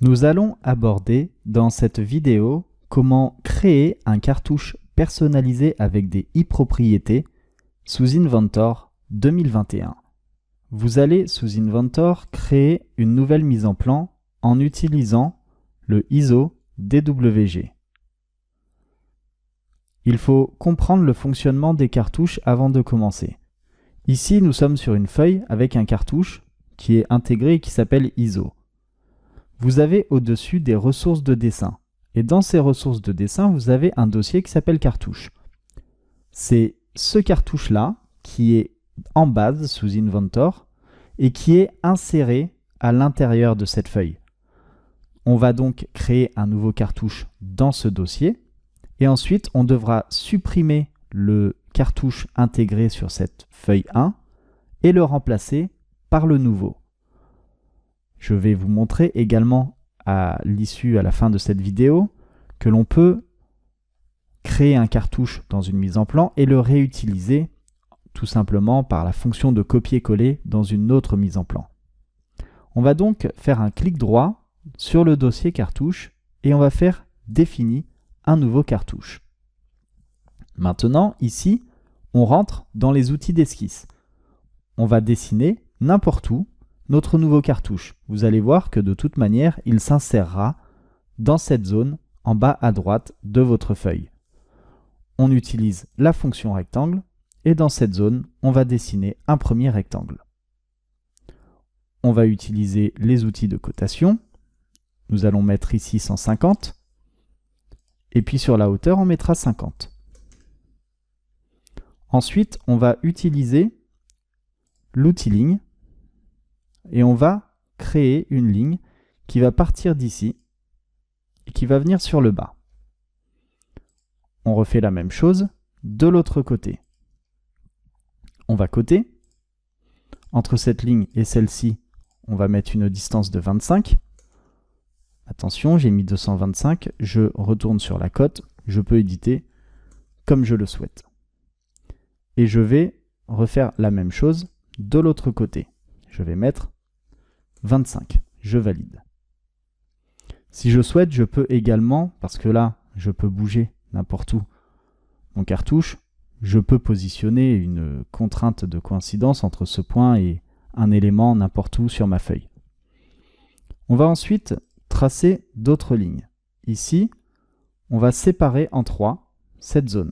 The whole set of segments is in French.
Nous allons aborder dans cette vidéo comment créer un cartouche personnalisé avec des e-propriétés sous Inventor 2021. Vous allez sous Inventor créer une nouvelle mise en plan en utilisant le ISO DWG. Il faut comprendre le fonctionnement des cartouches avant de commencer. Ici, nous sommes sur une feuille avec un cartouche qui est intégré et qui s'appelle ISO. Vous avez au-dessus des ressources de dessin. Et dans ces ressources de dessin, vous avez un dossier qui s'appelle cartouche. C'est ce cartouche-là qui est en base sous Inventor et qui est inséré à l'intérieur de cette feuille. On va donc créer un nouveau cartouche dans ce dossier et ensuite on devra supprimer le cartouche intégré sur cette feuille 1 et le remplacer par le nouveau. Je vais vous montrer également à la fin de cette vidéo, que l'on peut créer un cartouche dans une mise en plan et le réutiliser tout simplement par la fonction de copier-coller dans une autre mise en plan. On va donc faire un clic droit sur le dossier cartouche et on va faire définir un nouveau cartouche. Maintenant, ici, on rentre dans les outils d'esquisse. On va dessiner n'importe où notre nouveau cartouche. Vous allez voir que de toute manière, il s'insérera dans cette zone en bas à droite de votre feuille. On utilise la fonction rectangle et dans cette zone, on va dessiner un premier rectangle. On va utiliser les outils de cotation. Nous allons mettre ici 150 et puis sur la hauteur, on mettra 50. Ensuite, on va utiliser l'outil ligne et on va créer une ligne qui va partir d'ici et qui va venir sur le bas. On refait la même chose de l'autre côté. On va coter. Entre cette ligne et celle-ci, on va mettre une distance de 25. Attention, j'ai mis 225. Je retourne sur la cote. Je peux éditer comme je le souhaite. Et je vais refaire la même chose de l'autre côté. Je vais mettre 25. Je valide. Si je souhaite, je peux également, parce que là, je peux bouger n'importe où mon cartouche, je peux positionner une contrainte de coïncidence entre ce point et un élément n'importe où sur ma feuille. On va ensuite tracer d'autres lignes. Ici, on va séparer en 3 cette zone.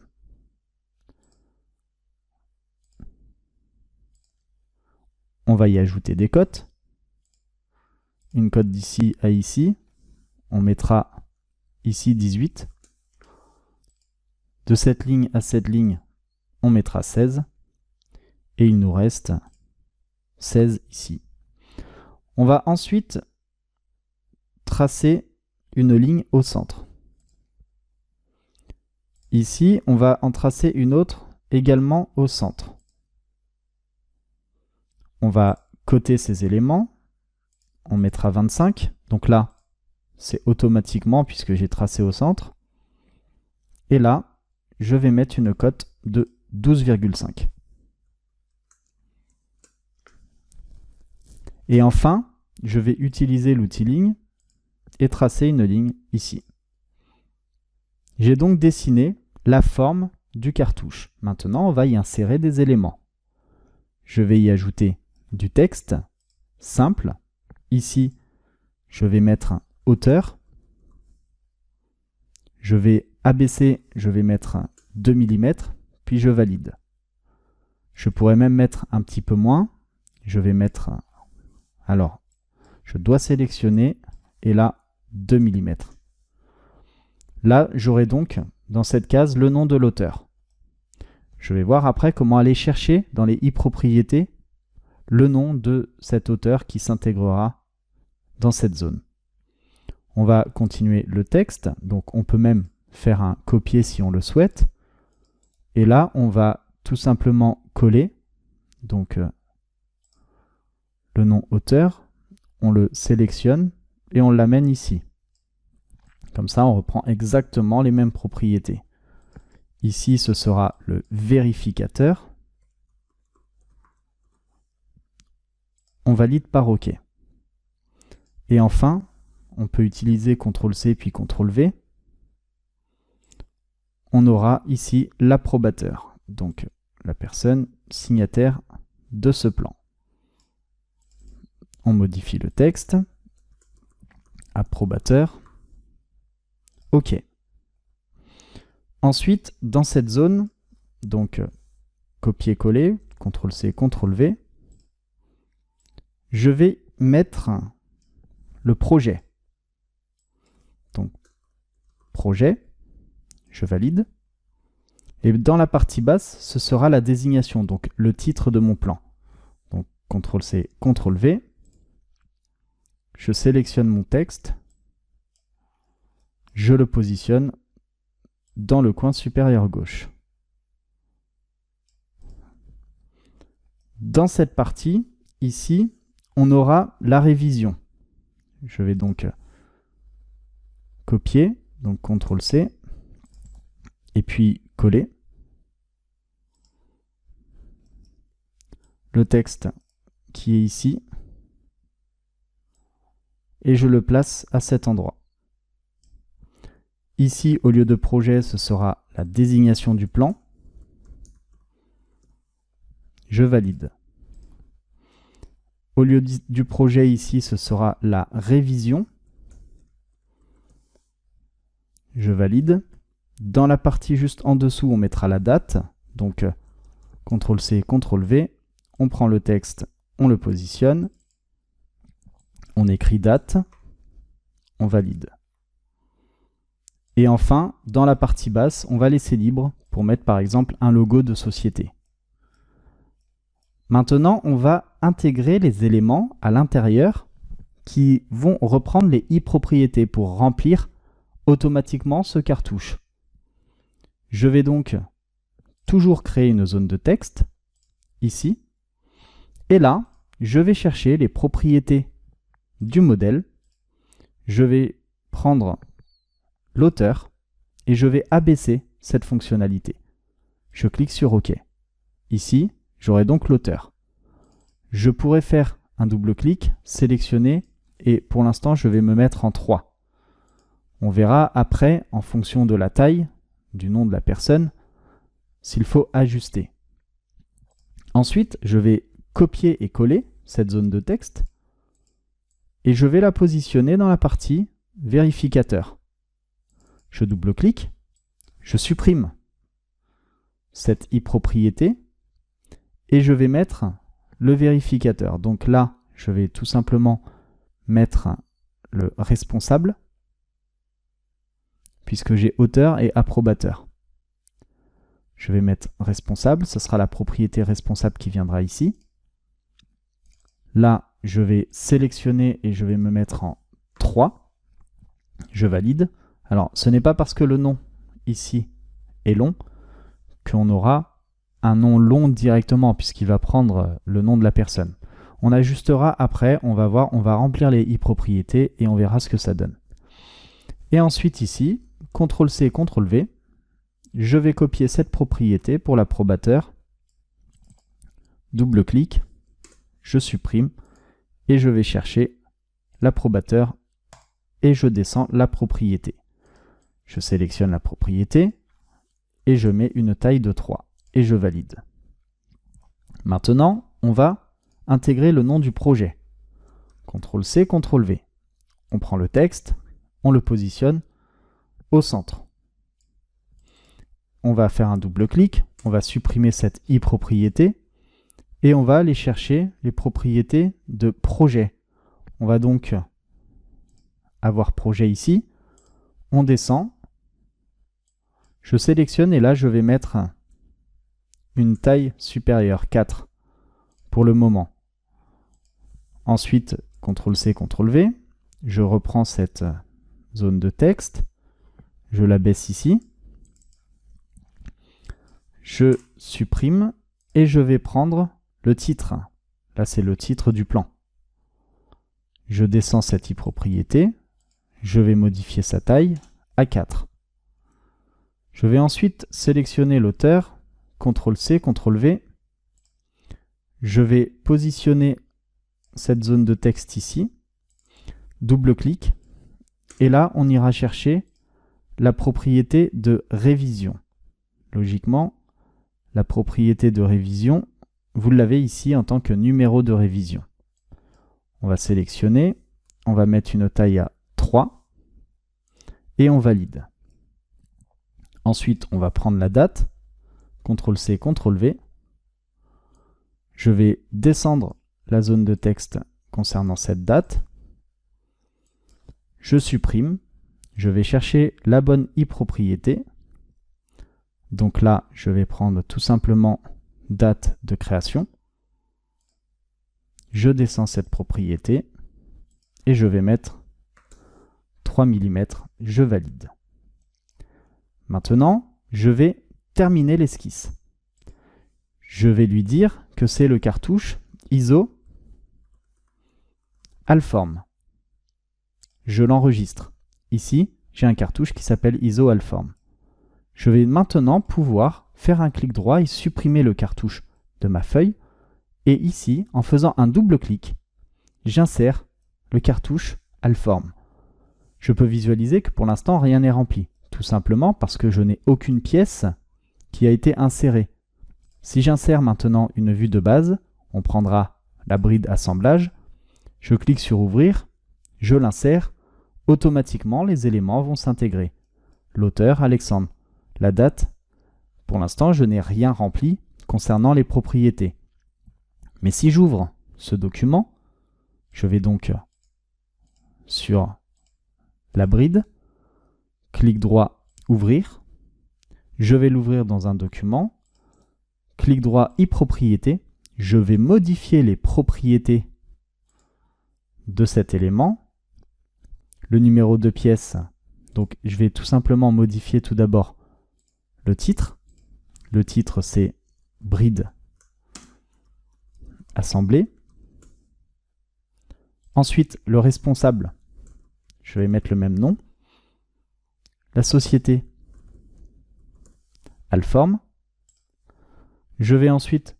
On va y ajouter des cotes. Une cote d'ici à ici. On mettra ici 18. De cette ligne à cette ligne, on mettra 16. Et il nous reste 16 ici. On va ensuite tracer une ligne au centre. Ici, on va en tracer une autre également au centre. On va coter ces éléments. On mettra 25. Donc là, c'est automatiquement puisque j'ai tracé au centre. Et là, je vais mettre une cote de 12,5. Et enfin, je vais utiliser l'outil ligne et tracer une ligne ici. J'ai donc dessiné la forme du cartouche. Maintenant, on va y insérer des éléments. Je vais y ajouter du texte simple. Ici, je vais mettre un hauteur. Je vais abaisser, je vais mettre 2 mm, puis je valide. Je pourrais même mettre un petit peu moins. Je vais mettre... Alors, je dois sélectionner, et là, 2 mm. Là, j'aurai donc, dans cette case, le nom de l'auteur. Je vais voir après comment aller chercher dans les e-propriétés le nom de cet auteur qui s'intégrera dans cette zone. On va continuer le texte, donc on peut même faire un copier si on le souhaite. Et là, on va tout simplement coller, donc le nom auteur, on le sélectionne et on l'amène ici. Comme ça, on reprend exactement les mêmes propriétés. Ici, ce sera le vérificateur. On valide par OK. Et enfin, on peut utiliser CTRL-C puis CTRL-V. On aura ici l'approbateur, donc la personne signataire de ce plan. On modifie le texte. Approbateur. OK. Ensuite, dans cette zone, donc copier-coller, CTRL-C, CTRL-V, je vais mettre le projet. Donc, projet, je valide. Et dans la partie basse, ce sera la désignation, donc le titre de mon plan. Donc, CTRL-C, CTRL-V. Je sélectionne mon texte. Je le positionne dans le coin supérieur gauche. Dans cette partie, ici, on aura la révision. Je vais donc copier, donc CTRL-C, et puis coller. Le texte qui est ici, et je le place à cet endroit. Ici, au lieu de projet, ce sera la désignation du plan. Je valide. Au lieu du projet ici, ce sera la révision. Je valide. Dans la partie juste en dessous, on mettra la date. Donc, CTRL-C, CTRL-V. On prend le texte, on le positionne. On écrit date. On valide. Et enfin, dans la partie basse, on va laisser libre pour mettre par exemple un logo de société. Maintenant, on va intégrer les éléments à l'intérieur qui vont reprendre les e-propriétés pour remplir automatiquement ce cartouche. Je vais donc toujours créer une zone de texte, ici. Et là, je vais chercher les propriétés du modèle. Je vais prendre l'auteur et je vais abaisser cette fonctionnalité. Je clique sur OK. Ici, j'aurai donc l'auteur. Je pourrais faire un double-clic, sélectionner et pour l'instant, je vais me mettre en 3. On verra après, en fonction de la taille, du nom de la personne, s'il faut ajuster. Ensuite, je vais copier et coller cette zone de texte et je vais la positionner dans la partie vérificateur. Je double-clique, je supprime cette e-propriété et je vais mettre le vérificateur. Donc là, je vais tout simplement mettre le responsable puisque j'ai auteur et approbateur. Je vais mettre responsable, ce sera la propriété responsable qui viendra ici. Là, je vais sélectionner et je vais me mettre en 3. Je valide. Alors, ce n'est pas parce que le nom ici est long qu'on aura un nom long directement puisqu'il va prendre le nom de la personne. On ajustera après, on va voir, on va remplir les e-propriétés et on verra ce que ça donne. Et ensuite ici, CTRL-C, CTRL-V, je vais copier cette propriété pour l'approbateur, double-clic, je supprime et je vais chercher l'approbateur et je descends la propriété. Je sélectionne la propriété et je mets une taille de 3 et je valide. Maintenant, on va intégrer le nom du projet. CTRL-C, CTRL-V. On prend le texte, on le positionne au centre. On va faire un double-clic, on va supprimer cette e-propriété et on va aller chercher les propriétés de projet. On va donc avoir projet ici. On descend. Je sélectionne et là, je vais mettre une taille supérieure, 4, pour le moment. Ensuite, CTRL-C, CTRL-V. Je reprends cette zone de texte. Je la baisse ici. Je supprime et je vais prendre le titre. Là, c'est le titre du plan. Je descends cette e-propriété. Je vais modifier sa taille à 4. Je vais ensuite sélectionner l'auteur, CTRL-C, CTRL-V. Je vais positionner cette zone de texte ici, double-clic, Et là, on ira chercher la propriété de révision. Logiquement, la propriété de révision, vous l'avez ici en tant que numéro de révision. On va sélectionner, on va mettre une taille à 3 et on valide. Ensuite, on va prendre la date, CTRL-C, CTRL-V. Je vais descendre la zone de texte concernant cette date. Je supprime. Je vais chercher la bonne i-propriété. Donc là, je vais prendre tout simplement date de création. Je descends cette propriété et je vais mettre 3 mm. Je valide. Maintenant, je vais terminer l'esquisse. Je vais lui dire que c'est le cartouche ISO Allform. Je l'enregistre. Ici, j'ai un cartouche qui s'appelle ISO Allform. Je vais maintenant pouvoir faire un clic droit et supprimer le cartouche de ma feuille. Et ici, en faisant un double clic, j'insère le cartouche Allform. Je peux visualiser que pour l'instant, rien n'est rempli. Tout simplement parce que je n'ai aucune pièce qui a été insérée. Si j'insère maintenant une vue de base, on prendra la bride assemblage, je clique sur ouvrir, je l'insère, automatiquement les éléments vont s'intégrer. L'auteur, Alexandre. La date, pour l'instant je n'ai rien rempli concernant les propriétés. Mais si j'ouvre ce document, je vais donc sur la bride, clic droit, ouvrir, je vais l'ouvrir dans un document, clic droit, i-propriété, je vais modifier les propriétés de cet élément, le numéro de pièce, donc je vais tout simplement modifier tout d'abord le titre c'est bride assemblée, ensuite le responsable, je vais mettre le même nom, la société Allform. Je vais ensuite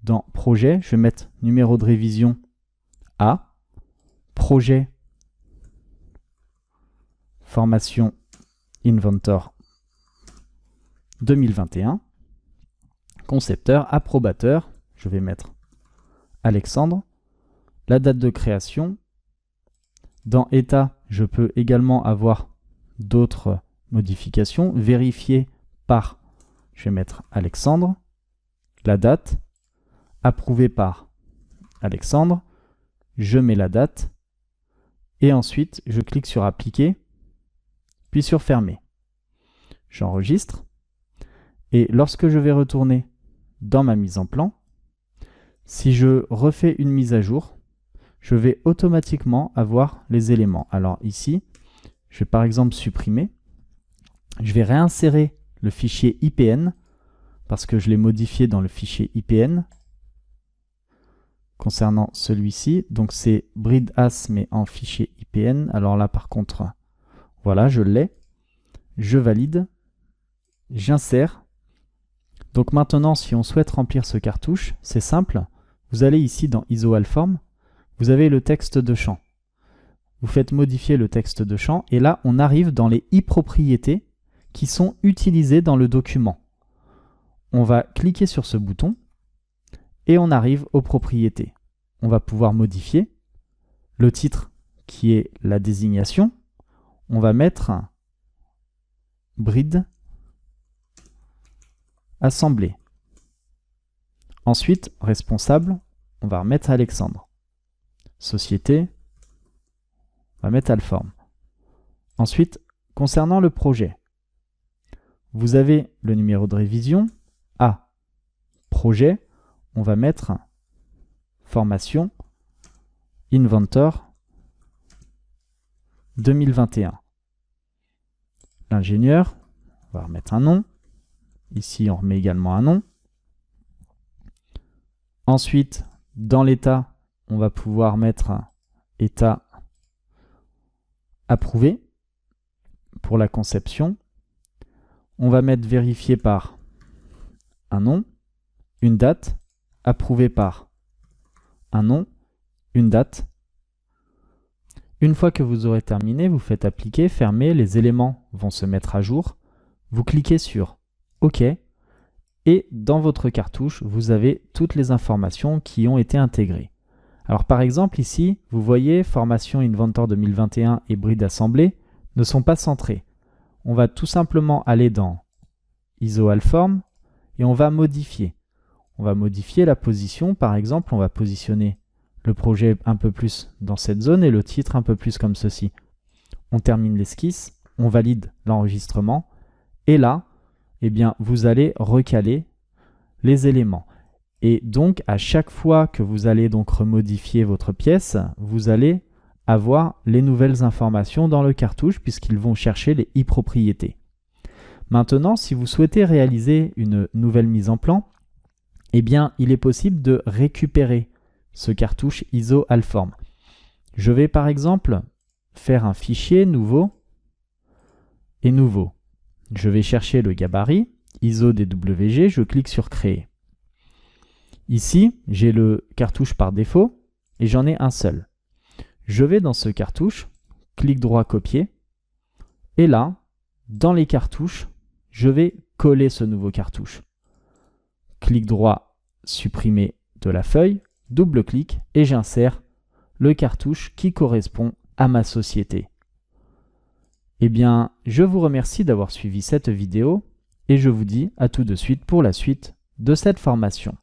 dans projet, je vais mettre numéro de révision A, projet formation Inventor 2021, concepteur, approbateur, je vais mettre Alexandre, la date de création. Dans état, je peux également avoir d'autres modifications. Vérifier par, je vais mettre Alexandre, la date, approuvé par Alexandre, je mets la date, et ensuite je clique sur appliquer, puis sur fermer. J'enregistre, et lorsque je vais retourner dans ma mise en plan, si je refais une mise à jour, je vais automatiquement avoir les éléments. Alors ici, je vais par exemple supprimer, je vais réinsérer le fichier IPN, parce que je l'ai modifié dans le fichier IPN, concernant celui-ci, donc c'est bride as mais en fichier IPN, alors là par contre, voilà, je l'ai, je valide, j'insère. Donc maintenant, si on souhaite remplir ce cartouche, c'est simple, vous allez ici dans ISO Allform, vous avez le texte de champ. Vous faites modifier le texte de champ, et là on arrive dans les i-propriétés qui sont utilisées dans le document. On va cliquer sur ce bouton, et on arrive aux propriétés. On va pouvoir modifier le titre qui est la désignation. On va mettre bride assemblée. Ensuite, responsable, on va remettre Alexandre. Société, on va mettre Allform. Ensuite, concernant le projet, vous avez le numéro de révision A. Projet, on va mettre formation Inventor 2021. L'ingénieur, on va remettre un nom. Ici, on remet également un nom. Ensuite, dans l'état, on va pouvoir mettre état approuvé pour la conception. On va mettre vérifié par un nom, une date, approuvé par un nom, une date. Une fois que vous aurez terminé, vous faites appliquer, fermer, les éléments vont se mettre à jour. Vous cliquez sur OK et dans votre cartouche, vous avez toutes les informations qui ont été intégrées. Alors par exemple ici, vous voyez Formation Inventor 2021 et Bride Assemblée ne sont pas centrés. On va tout simplement aller dans ISO Alform et on va modifier. On va modifier la position, par exemple, on va positionner le projet un peu plus dans cette zone et le titre un peu plus comme ceci. On termine l'esquisse, on valide l'enregistrement et là, eh bien, vous allez recaler les éléments. Et donc, à chaque fois que vous allez donc remodifier votre pièce, vous allez avoir les nouvelles informations dans le cartouche puisqu'ils vont chercher les e-propriétés. Maintenant, si vous souhaitez réaliser une nouvelle mise en plan, eh bien, il est possible de récupérer ce cartouche ISO Alform. Je vais par exemple faire un fichier nouveau et nouveau. Je vais chercher le gabarit ISO DWG, je clique sur créer. Ici, j'ai le cartouche par défaut et j'en ai un seul. Je vais dans ce cartouche, clic droit copier et là, dans les cartouches, je vais coller ce nouveau cartouche. Clic droit, supprimer de la feuille, double-clic et j'insère le cartouche qui correspond à ma société. Eh bien, je vous remercie d'avoir suivi cette vidéo et je vous dis à tout de suite pour la suite de cette formation.